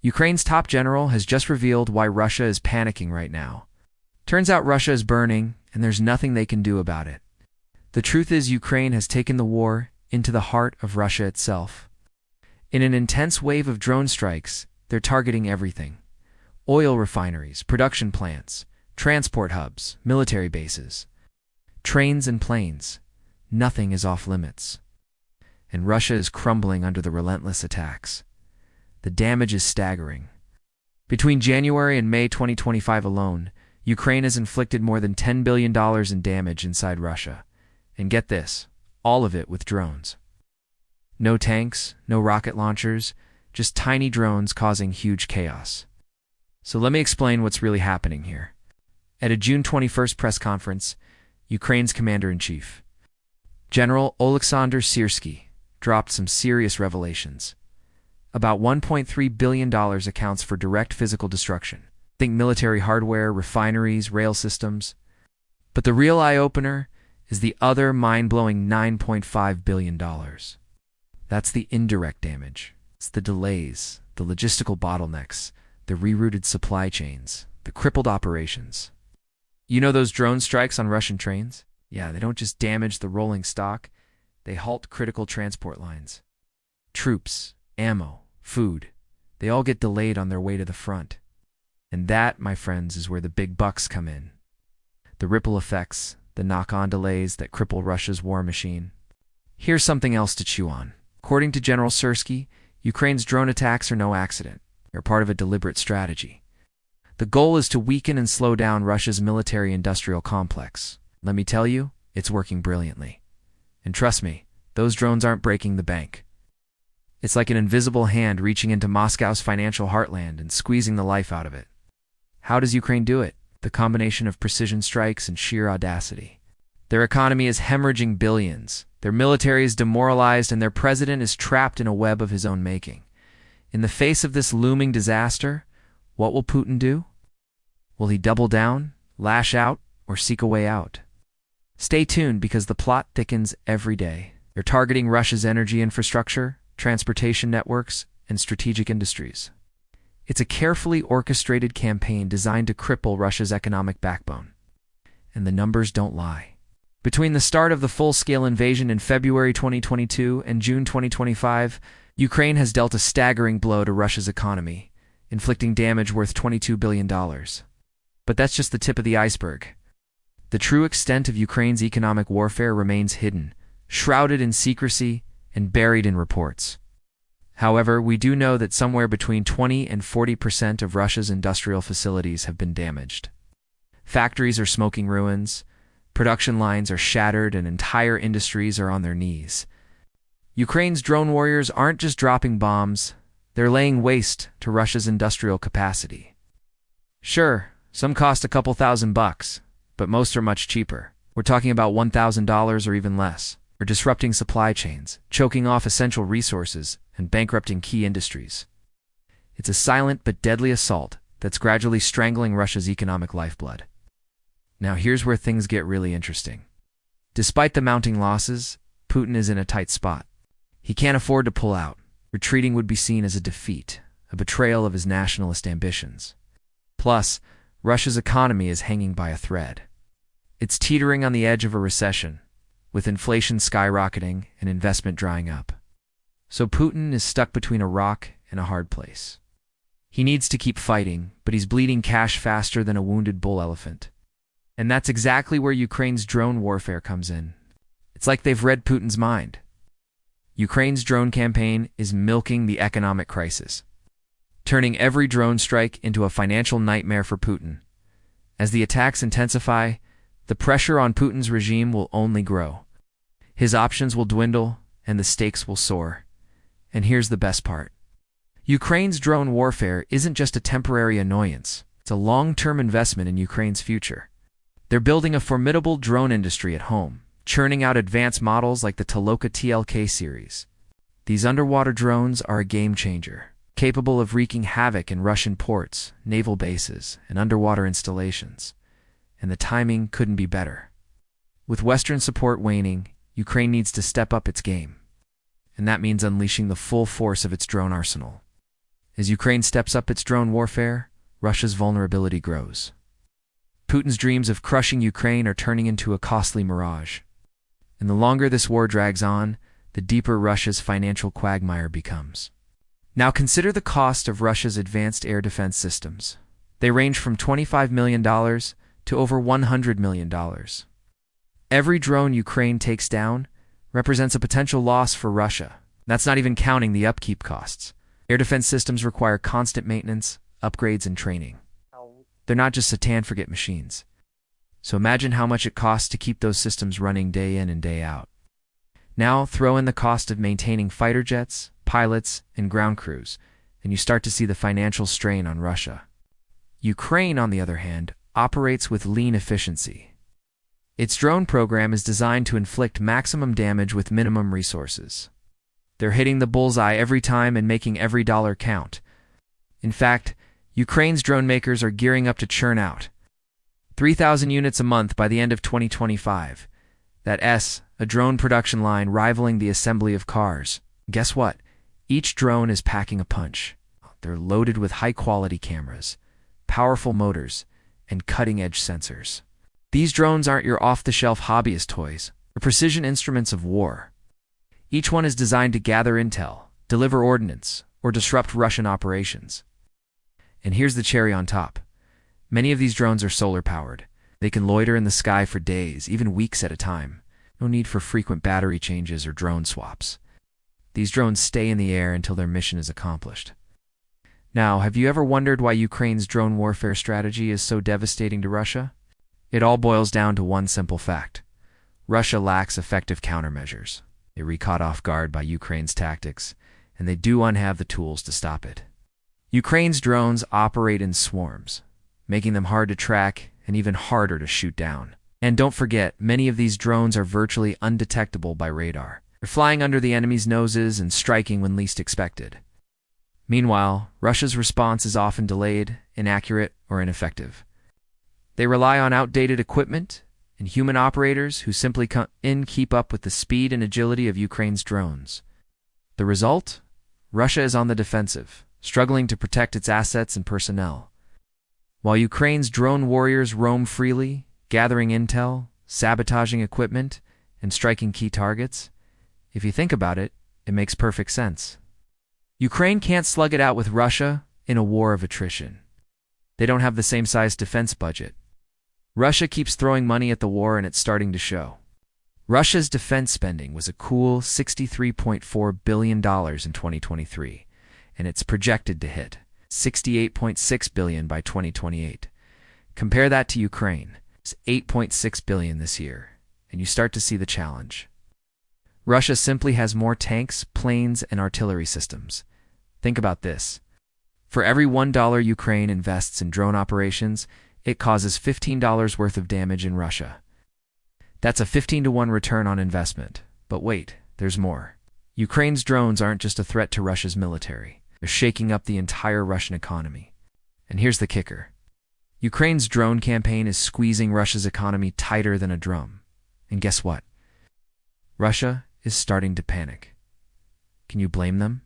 Ukraine's top general has just revealed why Russia is panicking right now. Turns out Russia is burning, and there's nothing they can do about it. The truth is Ukraine has taken the war into the heart of Russia itself. In an intense wave of drone strikes, they're targeting everything: oil refineries, production plants, transport hubs, military bases, trains and planes. Nothing is off limits. And Russia is crumbling under the relentless attacks. The damage is staggering. Between January and May 2025 alone, Ukraine has inflicted more than $10 billion in damage inside Russia. And get this, all of it with drones. No tanks, no rocket launchers, just tiny drones causing huge chaos. So let me explain what's really happening here. At a June 21st press conference, Ukraine's commander-in-chief, General Oleksandr Syrskyi, dropped some serious revelations. About $1.3 billion accounts for direct physical destruction. Think military hardware, refineries, rail systems. But the real eye-opener is the other mind-blowing $9.5 billion. That's the indirect damage. It's the delays, the logistical bottlenecks, the rerouted supply chains, the crippled operations. You know those drone strikes on Russian trains? Yeah, they don't just damage the rolling stock, they halt critical transport lines. Troops, ammo, food, they all get delayed on their way to the front. And that, my friends, is where the big bucks come in. The ripple effects, the knock-on delays that cripple Russia's war machine. Here's something else to chew on. According to General Syrskyi, Ukraine's drone attacks are no accident. They're part of a deliberate strategy. The goal is to weaken and slow down Russia's military-industrial complex. Let me tell you, it's working brilliantly. And trust me, those drones aren't breaking the bank. It's like an invisible hand reaching into Moscow's financial heartland and squeezing the life out of it. How does Ukraine do it? The combination of precision strikes and sheer audacity. Their economy is hemorrhaging billions. Their military is demoralized, and their president is trapped in a web of his own making. In the face of this looming disaster, what will Putin do? Will he double down, lash out, or seek a way out? Stay tuned, because the plot thickens every day. They're targeting Russia's energy infrastructure, transportation networks, and strategic industries. It's a carefully orchestrated campaign designed to cripple Russia's economic backbone. And the numbers don't lie. Between the start of the full-scale invasion in February 2022 and June 2025, Ukraine has dealt a staggering blow to Russia's economy, inflicting damage worth $22 billion. But that's just the tip of the iceberg. The true extent of Ukraine's economic warfare remains hidden, shrouded in secrecy, and buried in reports. However, we do know that somewhere between 20 and 40% of Russia's industrial facilities have been damaged. Factories are smoking ruins, production lines are shattered, and entire industries are on their knees. Ukraine's drone warriors aren't just dropping bombs, they're laying waste to Russia's industrial capacity. Sure, some cost a couple $1,000, but most are much cheaper. We're talking about $1,000 or even less. Or disrupting supply chains, choking off essential resources, and bankrupting key industries. It's a silent but deadly assault that's gradually strangling Russia's economic lifeblood. Now here's where things get really interesting. Despite the mounting losses, Putin is in a tight spot. He can't afford to pull out. Retreating would be seen as a defeat, a betrayal of his nationalist ambitions. Plus, Russia's economy is hanging by a thread. It's teetering on the edge of a recession, with inflation skyrocketing and investment drying up. So Putin is stuck between a rock and a hard place. He needs to keep fighting, but he's bleeding cash faster than a wounded bull elephant. And that's exactly where Ukraine's drone warfare comes in. It's like they've read Putin's mind. Ukraine's drone campaign is milking the economic crisis, turning every drone strike into a financial nightmare for Putin. As the attacks intensify, the pressure on Putin's regime will only grow. His options will dwindle, and the stakes will soar. And here's the best part. Ukraine's drone warfare isn't just a temporary annoyance. It's a long-term investment in Ukraine's future. They're building a formidable drone industry at home, churning out advanced models like the Taloka TLK series. These underwater drones are a game-changer, capable of wreaking havoc in Russian ports, naval bases, and underwater installations. And the timing couldn't be better. With Western support waning, Ukraine needs to step up its game. And that means unleashing the full force of its drone arsenal. As Ukraine steps up its drone warfare, Russia's vulnerability grows. Putin's dreams of crushing Ukraine are turning into a costly mirage. And the longer this war drags on, the deeper Russia's financial quagmire becomes. Now consider the cost of Russia's advanced air defense systems. They range from $25 million to over $100 million. Every drone Ukraine takes down represents a potential loss for Russia. That's not even counting the upkeep costs. Air defense systems require constant maintenance, upgrades, and training. They're not just sit-and-forget machines. So imagine how much it costs to keep those systems running day in and day out. Now throw in the cost of maintaining fighter jets, pilots, and ground crews, and you start to see the financial strain on Russia. Ukraine, on the other hand, operates with lean efficiency. Its drone program is designed to inflict maximum damage with minimum resources. They're hitting the bullseye every time and making every dollar count. In fact, Ukraine's drone makers are gearing up to churn out 3,000 units a month by the end of 2025. That's a drone production line rivaling the assembly of cars. Guess what? Each drone is packing a punch. They're loaded with high-quality cameras, powerful motors, and cutting-edge sensors. These drones aren't your off-the-shelf hobbyist toys. They're precision instruments of war. Each one is designed to gather intel, deliver ordnance, or disrupt Russian operations. And here's the cherry on top. Many of these drones are solar-powered. They can loiter in the sky for days, even weeks at a time. No need for frequent battery changes or drone swaps. These drones stay in the air until their mission is accomplished. Now, have you ever wondered why Ukraine's drone warfare strategy is so devastating to Russia? It all boils down to one simple fact. Russia lacks effective countermeasures. They were caught off guard by Ukraine's tactics, and they do not have the tools to stop it. Ukraine's drones operate in swarms, making them hard to track and even harder to shoot down. And don't forget, many of these drones are virtually undetectable by radar. They're flying under the enemy's noses and striking when least expected. Meanwhile, Russia's response is often delayed, inaccurate, or ineffective. They rely on outdated equipment and human operators who simply can't keep up with the speed and agility of Ukraine's drones. The result? Russia is on the defensive, struggling to protect its assets and personnel. While Ukraine's drone warriors roam freely, gathering intel, sabotaging equipment, and striking key targets, if you think about it, it makes perfect sense. Ukraine can't slug it out with Russia in a war of attrition. They don't have the same size defense budget. Russia keeps throwing money at the war, and it's starting to show. Russia's defense spending was a cool $63.4 billion in 2023, and it's projected to hit $68.6 billion by 2028. Compare that to Ukraine. It's $8.6 billion this year, and you start to see the challenge. Russia simply has more tanks, planes, and artillery systems. Think about this. For every $1 Ukraine invests in drone operations, it causes $15 worth of damage in Russia. That's a 15-to-1 return on investment. But wait, there's more. Ukraine's drones aren't just a threat to Russia's military. They're shaking up the entire Russian economy. And here's the kicker. Ukraine's drone campaign is squeezing Russia's economy tighter than a drum. And guess what? Russia is starting to panic. Can you blame them?